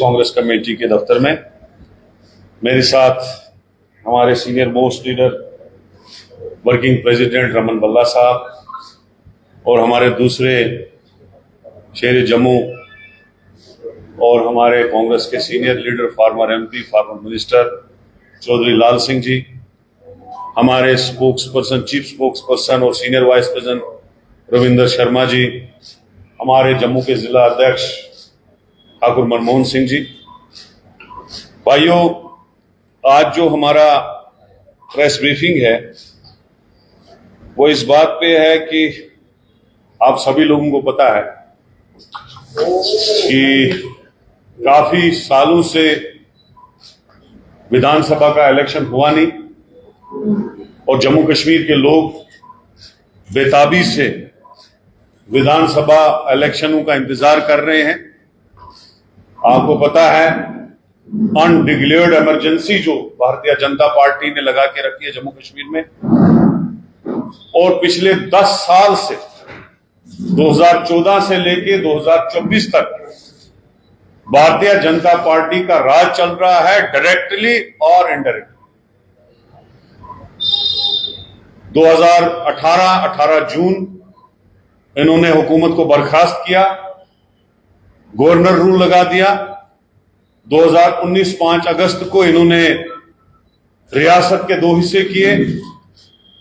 Congress committee के दफ्तर में मेरे साथ हमारे senior most leader working president Raman बल्ला साहब और हमारे दूसरे शेर जम्मू और हमारे कांग्रेस के senior leader former MP former minister Chaudhary Lal Singh ji, हमारे चीफ स्पोक्स पर्सन और senior vice president Ravinder Sharma ji, हमारे जम्मू के जिला अध्यक्ष ठाकुर मनमोहन सिंह जी। भाइयों, आज जो हमारा प्रेस ब्रीफिंग है वो इस बात पे है कि आप सभी लोगों को पता है कि काफी सालों से विधानसभा का इलेक्शन हुआ नहीं और जम्मू कश्मीर के लोग बेताबी से विधानसभा इलेक्शनों का इंतजार कर रहे हैं। आपको पता है अनडिक्लेयर्ड इमरजेंसी जो भारतीय जनता पार्टी ने लगा के रखी है जम्मू कश्मीर में, और पिछले 10 साल से 2014 से लेके 2024 तक भारतीय जनता पार्टी का राज चल रहा है, डायरेक्टली और इनडायरेक्टली। 18 जून इन्होंने हुकूमत को बर्खास्त किया, गवर्नर रूल लगा दिया। 2019 5 अगस्त को इन्होंने रियासत के 2 हिस्से किए,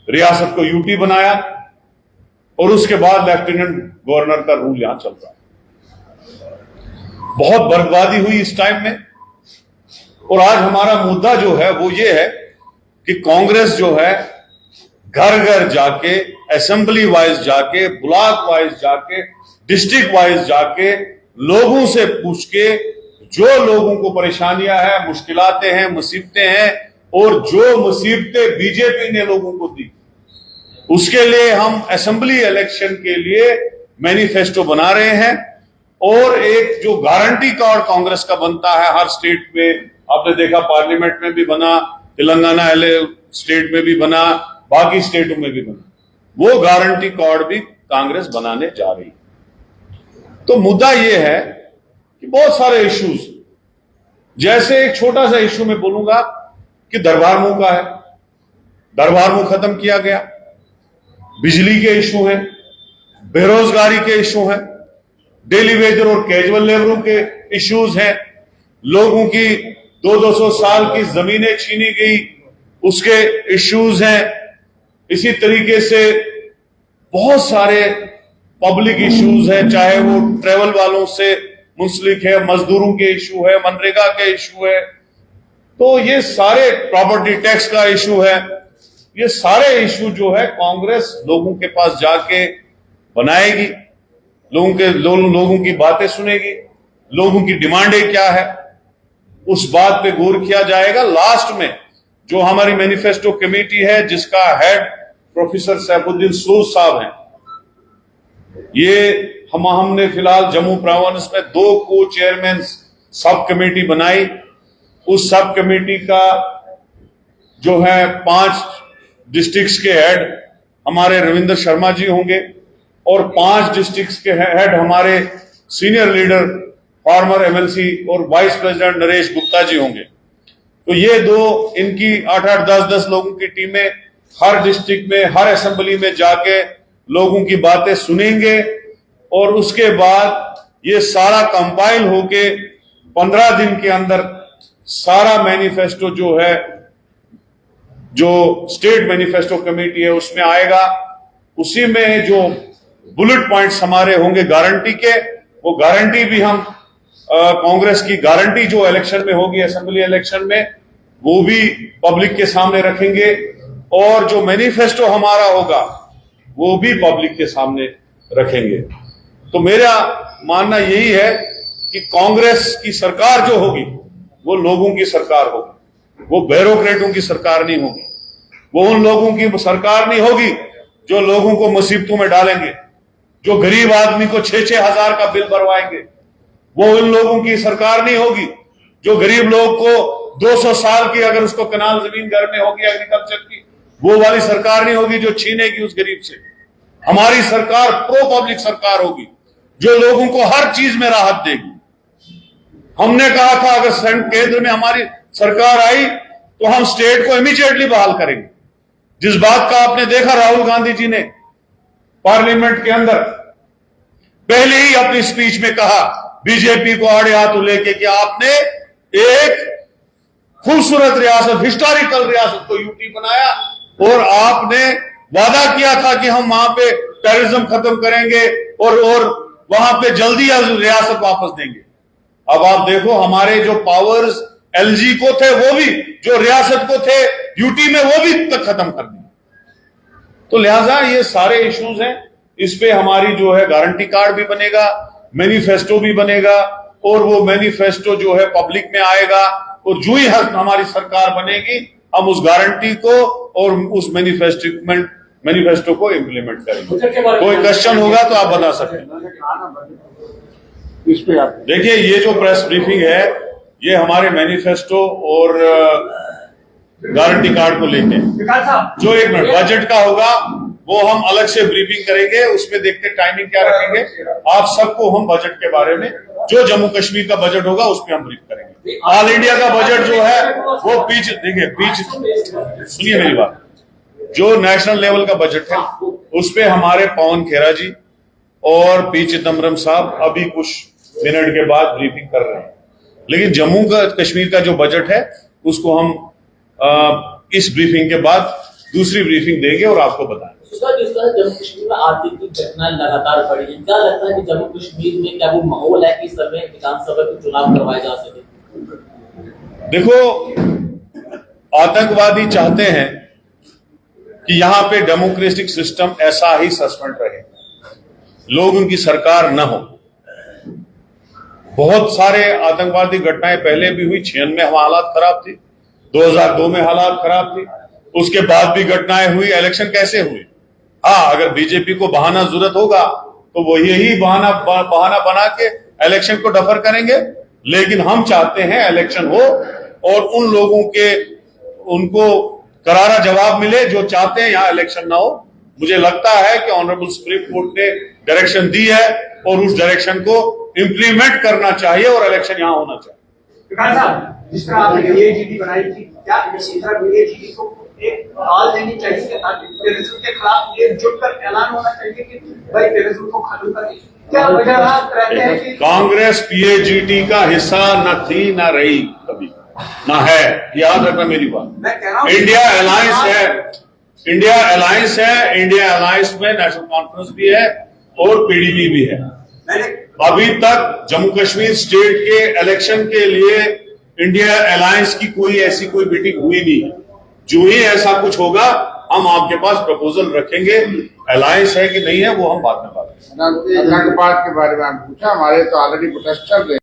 रियासत को यूटी बनाया और उसके बाद लेफ्टिनेंट गवर्नर का रूल यहां चल रहा है। बहुत बर्बादी हुई इस टाइम में। और आज हमारा मुद्दा जो है वो ये है कि कांग्रेस जो है घर घर जाके, असेंबली वाइज जाके, ब्लॉक वाइज जाके, डिस्ट्रिक्ट वाइज जाके लोगों से पूछ के जो लोगों को परेशानियां हैं, मुश्किलातें हैं, मुसीबतें हैं और जो मुसीबतें बीजेपी ने लोगों को दी, उसके लिए हम असेंबली इलेक्शन के लिए मैनिफेस्टो बना रहे हैं। और एक जो गारंटी कार्ड कांग्रेस का बनता है हर स्टेट में, आपने देखा पार्लियामेंट में भी बना, तेलंगाना स्टेट में भी बना, बाकी स्टेटों में भी बना, वो गारंटी कार्ड भी कांग्रेस बनाने जा रही है। तो मुद्दा यह है कि बहुत सारे इश्यूज, जैसे एक छोटा सा इश्यू में बोलूंगा कि दरबार मुंह का है, दरबार मुंह खत्म किया गया, बिजली के इश्यू हैं, बेरोजगारी के इश्यू हैं, डेली वेजर और कैजुअल लेबरों के इश्यूज हैं, लोगों की 200 साल की जमीनें छीनी गई उसके इश्यूज हैं। इसी तरीके से बहुत सारे पब्लिक इश्यूज हैं, चाहे वो ट्रेवल वालों से मुंसलिक है, मजदूरों के इशू है, मनरेगा के इशू है, तो ये सारे प्रॉपर्टी टैक्स का इशू है, ये सारे इशू जो है कांग्रेस लोगों के पास जाके बनाएगी, लोगों की बातें सुनेगी, लोगों की डिमांडें क्या है उस बात पे गौर किया जाएगा। लास्ट में जो हमारी मैनिफेस्टो कमेटी है जिसका हेड प्रोफेसर सैफुद्दीन सूद साहब हैं, ये हमने फिलहाल जम्मू प्रोविंस में 2 को चेयरमैन सब कमेटी बनाई। उस सब कमेटी का जो है 5 डिस्ट्रिक्ट्स के हेड हमारे रविंदर शर्मा जी होंगे और 5 डिस्ट्रिक्ट्स के हेड हमारे सीनियर लीडर फार्मर एमएलसी और वाइस प्रेसिडेंट नरेश गुप्ता जी होंगे। तो ये 2 इनकी 8-8 10-10 लोगों की टीमें हर डिस्ट्रिक्ट में, हर असेंबली में जाके लोगों की बातें सुनेंगे और उसके बाद ये सारा कंपाइल होके 15 दिन के अंदर सारा मैनिफेस्टो जो है, जो स्टेट मैनिफेस्टो कमेटी है उसमें आएगा। उसी में जो बुलेट पॉइंट्स हमारे होंगे गारंटी के, वो गारंटी भी हम कांग्रेस की गारंटी जो इलेक्शन में होगी, असेंबली इलेक्शन में, वो भी पब्लिक के सामने रखेंगे और जो मैनिफेस्टो हमारा होगा वो भी पब्लिक के सामने रखेंगे। तो मेरा मानना यही है कि कांग्रेस की सरकार जो होगी वो लोगों की सरकार होगी, वो ब्यूरोक्रेटों की सरकार नहीं होगी, वो उन लोगों की सरकार नहीं होगी जो लोगों को मुसीबतों में डालेंगे, जो गरीब आदमी को 6-6 हजार का बिल भरवाएंगे। वो उन लोगों की सरकार नहीं होगी जो गरीब लोग को 200 साल की अगर उसको कनाल जमीन घर में होगी एग्रीकल्चर की, वो वाली सरकार नहीं होगी जो छीनेगी उस गरीब से। हमारी सरकार प्रो पब्लिक सरकार होगी जो लोगों को हर चीज में राहत देगी। हमने कहा था अगर केंद्र में हमारी सरकार आई तो हम स्टेट को इमीडिएटली बहाल करेंगे। जिस बात का आपने देखा राहुल गांधी जी ने पार्लियामेंट के अंदर पहले ही अपनी स्पीच में कहा, बीजेपी को आड़े हाथ लेके कि आपने एक खूबसूरत रियासत, हिस्टोरिकल रियासत को यूटी बनाया और आपने वादा किया था कि हम वहां पे टेररिज्म खत्म करेंगे और वहां पे जल्दी रियासत वापस देंगे। अब आप देखो हमारे जो पावर्स एलजी को थे वो भी, जो रियासत को थे यूटी में, वो भी तक खत्म कर दिए। तो लिहाजा ये सारे इश्यूज हैं, इस पे हमारी जो है गारंटी कार्ड भी बनेगा, मैनिफेस्टो भी बनेगा और वो मैनिफेस्टो जो है पब्लिक में आएगा और जो ही हमारी सरकार बनेगी हम उस गारंटी को और उस मैनिफेस्टो को इम्प्लीमेंट करेंगे। कोई क्वेश्चन होगा तो आप बता सकते हैं। इस पे आप देखिए ये जो प्रेस ब्रीफिंग है ये हमारे मैनिफेस्टो और गारंटी कार्ड को लेके, जो एक मिनट बजट का होगा वो हम अलग से ब्रीफिंग करेंगे, उसमें देखते टाइमिंग क्या रखेंगे। आप सबको हम बजट के बारे में, जो जम्मू कश्मीर का बजट होगा उस पर हम ब्रीफ करेंगे। ऑल इंडिया का बजट जो है वो सुनिए मेरी बात, जो नेशनल लेवल का बजट है उस पे हमारे पवन खेरा जी और पी चिदम्बरम साहब अभी कुछ मिनट के बाद ब्रीफिंग कर रहे हैं, लेकिन जम्मू का कश्मीर का जो बजट है उसको हम इस ब्रीफिंग के बाद दूसरी ब्रीफिंग देंगे और आपको बताएंगे। जिस तरह जम्मू कश्मीर में आर्थिक घटनाएं लगातार बढ़ी है, क्या लगता है कि जम्मू कश्मीर में क्या वो माहौल है कि इस समय विधानसभा के चुनाव करवाए जा सके? देखो आतंकवादी चाहते हैं कि यहां पे डेमोक्रेटिक सिस्टम ऐसा ही सस्पेंड रहे, लोग उनकी सरकार न हो। बहुत सारे आतंकवादी घटनाएं पहले भी हुई, 96 में हालात खराब थी, 2002 में हालात खराब थी, उसके बाद भी घटनाएं हुई। इलेक्शन कैसे हुए? हाँ, अगर बीजेपी को बहाना जरूरत होगा तो वो यही बहाना बना के इलेक्शन को डफर करेंगे, लेकिन हम चाहते हैं इलेक्शन हो और उन लोगों के उनको करारा जवाब मिले जो चाहते हैं यहां इलेक्शन ना हो। मुझे लगता है कि ऑनरेबल सुप्रीम कोर्ट ने डायरेक्शन दी है और उस डायरेक्शन को इम्प्लीमेंट करना चाहिए और इलेक्शन यहां होना चाहिए। विकास साहब, जिस तरह आपने बीएजीडी बनाई थी, क्या इसी तरह बीएजीडी को एक बहाल देनी चाहिए टेररिज्म के खिलाफ एकजुट कर ऐलान होना चाहिए कि भाई टेररिज्म को खत्म करें? क्या वजह रहते हैं कि कांग्रेस पीएजीडी का हिस्सा न थी न रही कभी, ना है, याद रखना मेरी बात। मैं कह रहा हूं इंडिया अलायंस है, इंडिया अलायंस में नेशनल कॉन्फ्रेंस भी है और पीडीपी भी है। अभी तक जम्मू कश्मीर स्टेट के इलेक्शन के लिए इंडिया अलायंस की कोई मीटिंग हुई नहीं है। जो ही ऐसा कुछ होगा हम आपके पास प्रपोजल रखेंगे, अलायंस है कि नहीं है वो हम बाद में बात करेंगे। के बारे में पूछा, हमारे तो ऑलरेडी प्रोटेस्ट चल रहे हैं।